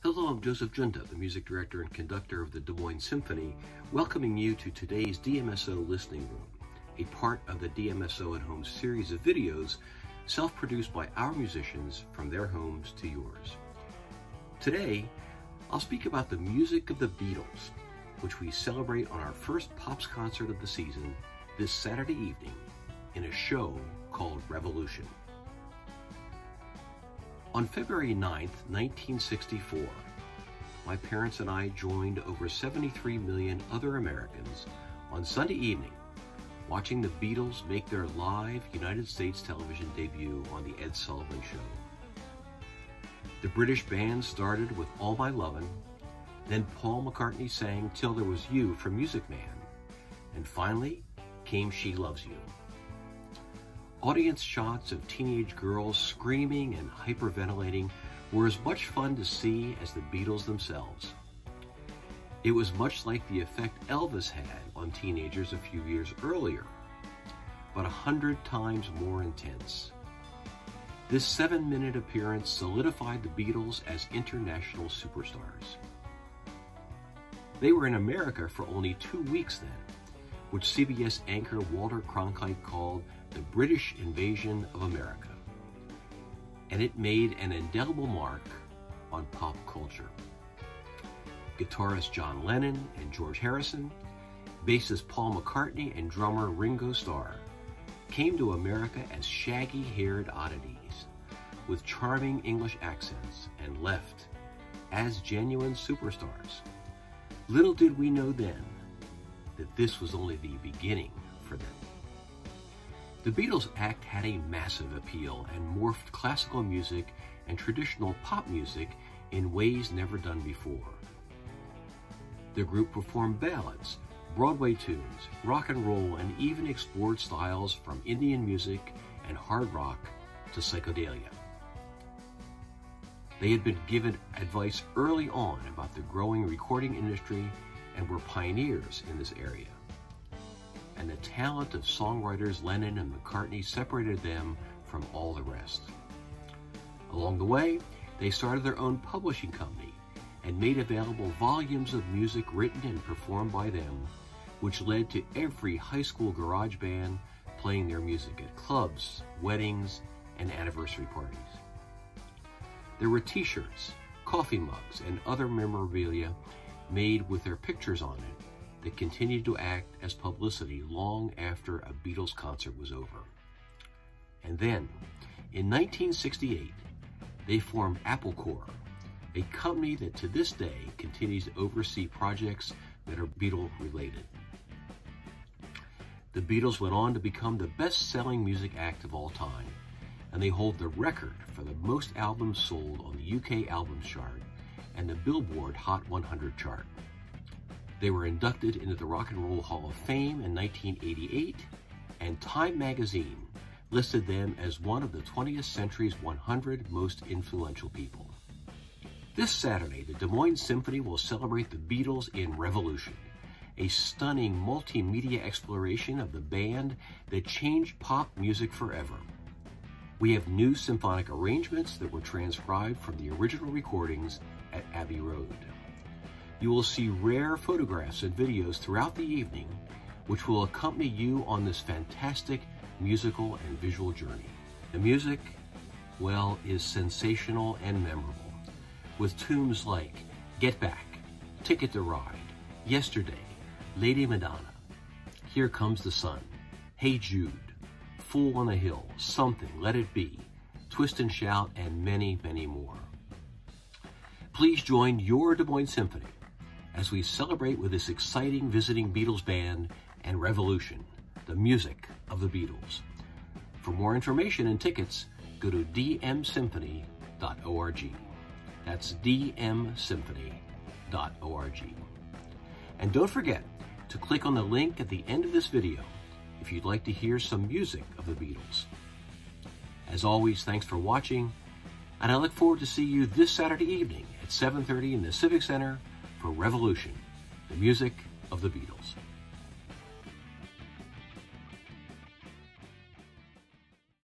Hello, I'm Maestro Giunta, the music director and conductor of the Des Moines Symphony, welcoming you to today's DMSO Listening Room, a part of the DMSO at Home series of videos self-produced by our musicians from their homes to yours. Today, I'll speak about the music of the Beatles, which we celebrate on our first Pops concert of the season this Saturday evening in a show called Revolution. On February 9th, 1964, my parents and I joined over 73 million other Americans on Sunday evening watching the Beatles make their live United States television debut on The Ed Sullivan Show. The British band started with All My Lovin', then Paul McCartney sang Till There Was You from Music Man, and finally came She Loves You. Audience shots of teenage girls screaming and hyperventilating were as much fun to see as the Beatles themselves. It was much like the effect Elvis had on teenagers a few years earlier, but 100 times more intense. This 7-minute appearance solidified the Beatles as international superstars. They were in America for only 2 weeks then, which CBS anchor Walter Cronkite called the British invasion of America, and it made an indelible mark on pop culture. Guitarist John Lennon and George Harrison, bassist Paul McCartney and drummer Ringo Starr came to America as shaggy-haired oddities with charming English accents and left as genuine superstars. Little did we know then that this was only the beginning for them. The Beatles act had a massive appeal and morphed classical music and traditional pop music in ways never done before. The group performed ballads, Broadway tunes, rock and roll, and even explored styles from Indian music and hard rock to psychedelia. They had been given advice early on about the growing recording industry and were pioneers in this area. And the talent of songwriters Lennon and McCartney separated them from all the rest. Along the way, they started their own publishing company and made available volumes of music written and performed by them, which led to every high school garage band playing their music at clubs, weddings, and anniversary parties. There were t-shirts, coffee mugs, and other memorabilia made with their pictures on it that continued to act as publicity long after a Beatles concert was over. And then, in 1968, they formed Apple Corps, a company that to this day continues to oversee projects that are Beatle-related. The Beatles went on to become the best-selling music act of all time, and they hold the record for the most albums sold on the UK Albums Chart and the Billboard Hot 100 chart. They were inducted into the Rock and Roll Hall of Fame in 1988, and Time magazine listed them as one of the 20th century's 100 most influential people. This Saturday, the Des Moines Symphony will celebrate the Beatles in Revolution, a stunning multimedia exploration of the band that changed pop music forever. We have new symphonic arrangements that were transcribed from the original recordings at Abbey Road. You will see rare photographs and videos throughout the evening, which will accompany you on this fantastic musical and visual journey. The music, well, is sensational and memorable, with tunes like Get Back, Ticket to Ride, Yesterday, Lady Madonna, Here Comes the Sun, Hey Jude, Fool on a Hill, Something, Let It Be, Twist and Shout, and many, many more. Please join your Des Moines Symphony as we celebrate with this exciting visiting Beatles band and Revolution, the music of the Beatles. For more information and tickets, go to dmsymphony.org. That's dmsymphony.org. And don't forget to click on the link at the end of this video if you'd like to hear some music of the Beatles. As always, thanks for watching, and I look forward to see you this Saturday evening at 7:30 in the Civic Center for Revolution, the music of the Beatles.